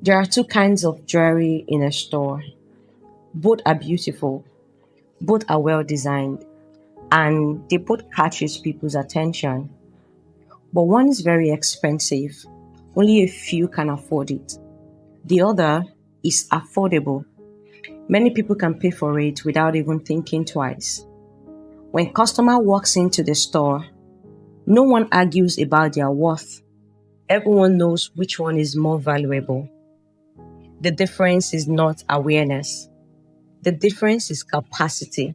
There are two kinds of jewelry in a store. Both are beautiful, both are well designed, and they both catches people's attention. But one is very expensive. Only a few can afford it. The other is affordable. Many people can pay for it without even thinking twice. When customer walks into the store, no one argues about their worth. Everyone knows which one is more valuable. The difference is not awareness. The difference is capacity.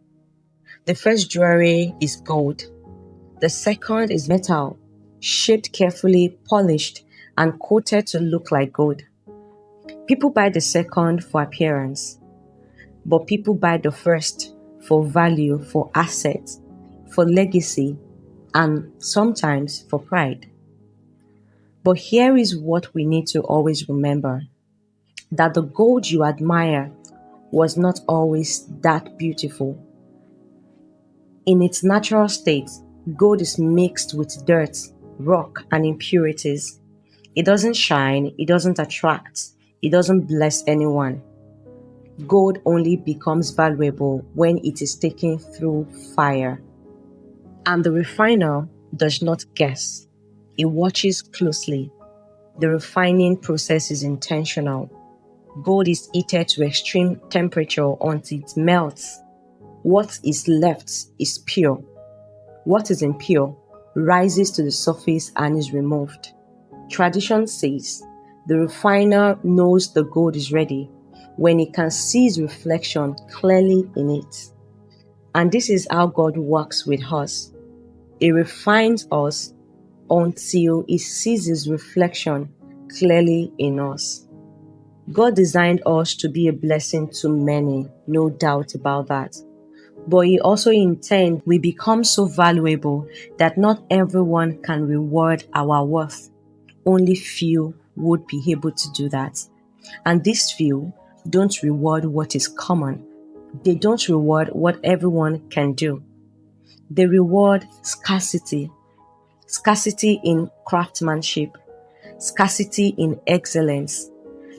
The first jewelry is gold. The second is metal, shaped carefully, polished, and coated to look like gold. People buy the second for appearance, but people buy the first for value, for assets, for legacy, and sometimes for pride. But here is what we need to always remember, that the gold you admire was not always that beautiful. In its natural state, gold is mixed with dirt, rock, and impurities. It doesn't shine, it doesn't attract, it doesn't bless anyone. Gold only becomes valuable when it is taken through fire. And the refiner does not guess, it watches closely. The refining process is intentional. Gold is heated to extreme temperature until it melts. What is left is pure. What is impure rises to the surface and is removed. Tradition says the refiner knows the gold is ready when he can see his reflection clearly in it. And this is how God works with us. He refines us until he sees his reflection clearly in us. God designed us to be a blessing to many, no doubt about that. But he also intends we become so valuable that not everyone can reward our worth. Only few would be able to do that. And these few don't reward what is common. They don't reward what everyone can do. They reward scarcity. Scarcity in craftsmanship, scarcity in excellence,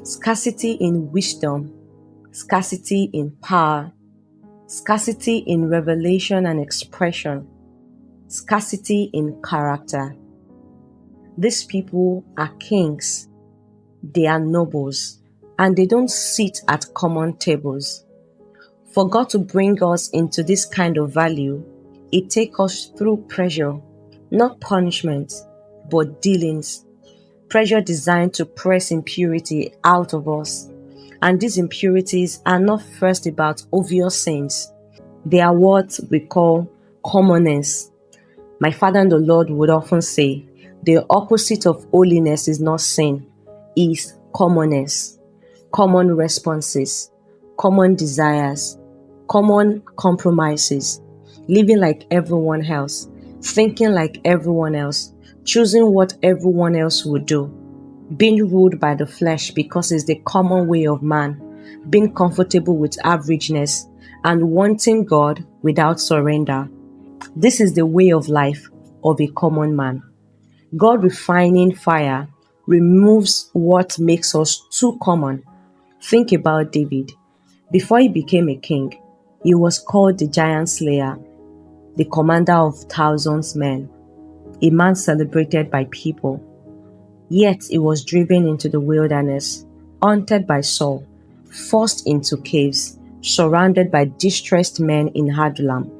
scarcity in wisdom, scarcity in power, scarcity in revelation and expression, scarcity in character. These people are kings, they are nobles, and they don't sit at common tables. For God to bring us into this kind of value, it takes us through pressure, not punishment, but dealings. Pressure designed to press impurity out of us. And these impurities are not first about obvious sins. They are what we call commonness. My father and the Lord would often say, the opposite of holiness is not sin, is commonness. Common responses, common desires, common compromises, living like everyone else, thinking like everyone else, choosing what everyone else would do, being ruled by the flesh because it's the common way of man, being comfortable with averageness, and wanting God without surrender. This is the way of life of a common man. God refining fire removes what makes us too common. Think about David. Before he became a king, he was called the giant slayer, the commander of thousands men, a man celebrated by people. Yet he was driven into the wilderness, hunted by Saul, forced into caves, surrounded by distressed men in Adullam.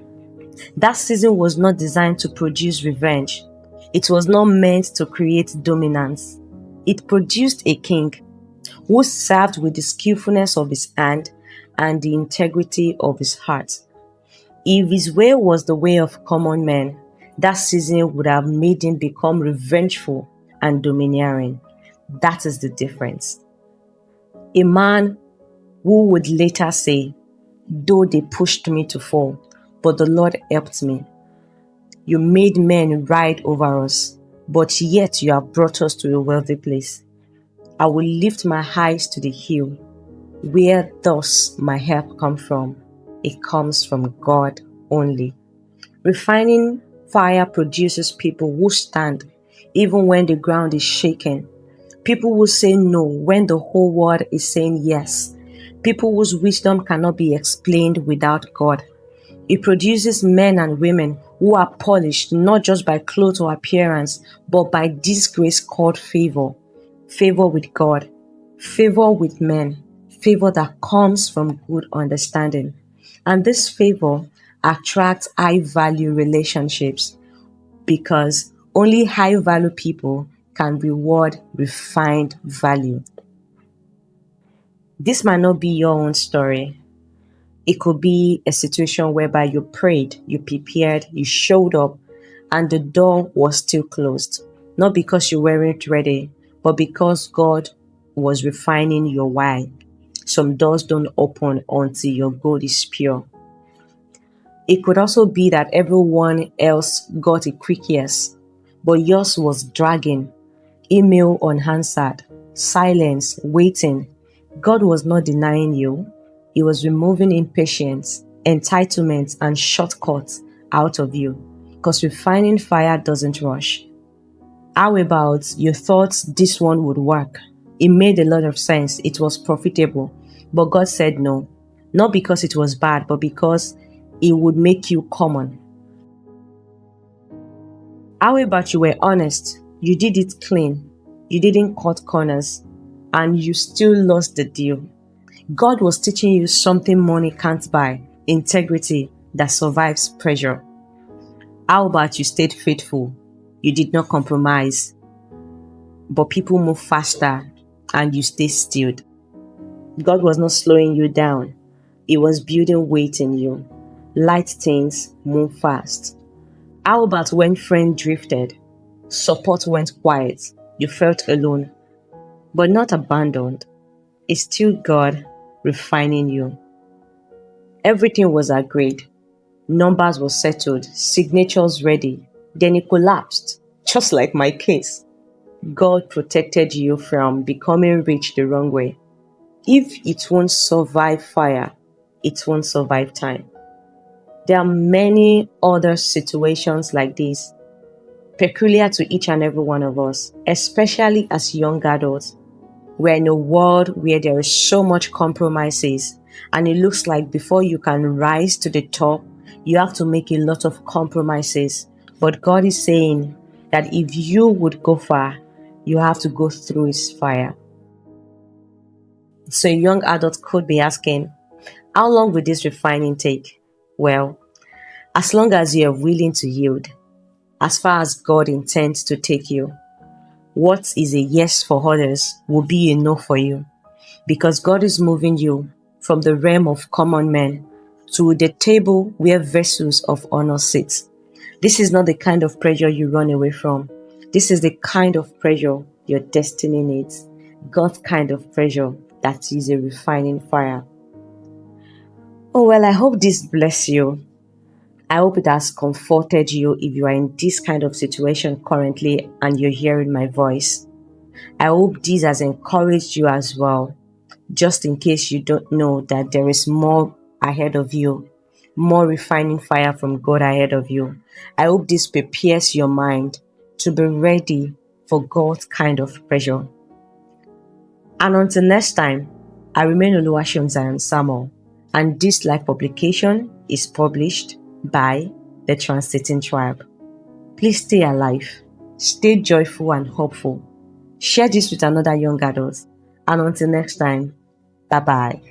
That season was not designed to produce revenge. It was not meant to create dominance. It produced a king who served with the skillfulness of his hand and the integrity of his heart. If his way was the way of common men, that season would have made him become revengeful and domineering. That is the difference. A man who would later say, though they pushed me to fall, but the Lord helped me. You made men ride over us, but yet you have brought us to a wealthy place. I will lift my eyes to the hill. Where does my help come from? It comes from God only. Refining fire produces people who stand even when the ground is shaken, People will say no when the whole world is saying yes. People whose wisdom cannot be explained without God. It produces men and women who are polished not just by clothes or appearance, but by this grace called favor. Favor with God, favor with men, favor that comes from good understanding. And this favor attracts high value relationships because only high value people can reward refined value. This might not be your own story. It could be a situation whereby you prayed, you prepared, you showed up, and the door was still closed. Not because you weren't ready, but because God was refining your why. Some doors don't open until your gold is pure. It could also be that everyone else got a quick yes, but yours was dragging, email unanswered, silence, waiting. God was not denying you. He was removing impatience, entitlement, and shortcuts out of you. Because refining fire doesn't rush. How about you thought this one would work? It made a lot of sense. It was profitable. But God said no. Not because it was bad, but because it would make you common. How about you were honest? You did it clean. You didn't cut corners. And you still lost the deal. God was teaching you something money can't buy, integrity that survives pressure. How about you stayed faithful? You did not compromise, but people move faster and you stay still. God was not slowing you down. He was building weight in you. Light things move fast. How about when friends drifted? Support went quiet. You felt alone, but not abandoned. It's still God refining you. Everything was agreed. Numbers were settled, signatures ready. Then it collapsed, just like my case. God protected you from becoming rich the wrong way. If it won't survive fire, it won't survive time. There are many other situations like this, peculiar to each and every one of us, especially as young adults. We're in a world where there is so much compromises, and it looks like before you can rise to the top, you have to make a lot of compromises. But God is saying that if you would go far, you have to go through His fire. So a young adult could be asking, how long will this refining take? Well, as long as you are willing to yield, as far as God intends to take you. What is a yes for others will be a no for you, because God is moving you from the realm of common men to the table where vessels of honor sit. This is not the kind of pressure you run away from. This is the kind of pressure your destiny needs. God's kind of pressure that is a refining fire. Oh, well, I hope this bless you. I hope it has comforted you if you are in this kind of situation currently and you're hearing my voice. I hope this has encouraged you as well, just in case you don't know that there is more ahead of you, more refining fire from God ahead of you. I hope this prepares your mind to be ready for God's kind of pressure. And until next time, I remain Oluwaseun Zion Samuel, and this live publication is published by the Transiting Tribe. Please stay alive, stay joyful and hopeful. Share this with another young adult. And until next time, bye bye.